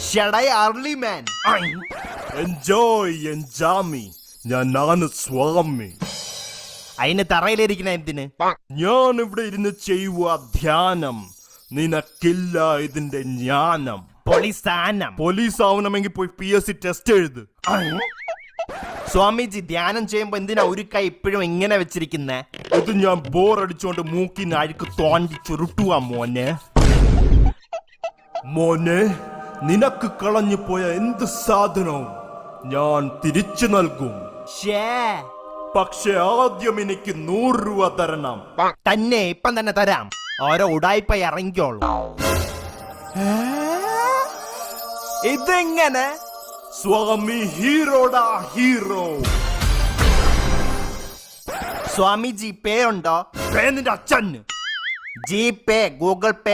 ഷടൈ അർലി മാൻ. Enjoy ഞാനാണ് സ്വാമി. അതിന് തറയിലിരിക്കണ എന്തിന്? ഞാൻ ഇവിടെ ഇരുന്ന് ചെയ്യുക ധ്യാനം. നിനക്കില്ല ഇതിന്റെ ജ്ഞാനം. പോലീസ് ആവണമെങ്കിൽ പോയി PSC ടെസ്റ്റ് എഴുത്. സ്വാമിജി ധ്യാനം ചെയ്യുമ്പോ എന്തിനാ ഒരു കൈ ഇപ്പോഴും ഇങ്ങനെ വെച്ചിരിക്കുന്നേ? ഇത് ഞാൻ ബോറടിച്ചോണ്ട് മൂക്കിന് അഴുക്ക് തോണ്ടി ചുരുട്ടുക മോനെ. മോനെ, നിനക്ക് കളഞ്ഞു പോയ എന്ത് സാധനവും ഞാൻ തിരിച്ചു നൽകും. പക്ഷെ ആദ്യം എനിക്ക് 100 രൂപ തരണം. തന്നെ ഇപ്പം തന്നെ തരാം. ഓരോ ഉടായിപ്പ ഇറങ്ങിക്കോളൂ. ഇതെങ്ങനെ? സ്വാമി ഹീറോടാ ഹീറോ. സ്വാമി ജിപേ ഉണ്ടോ? നിന്റെ അച്ഛന് ജിപേ, ഗൂഗിൾ പേ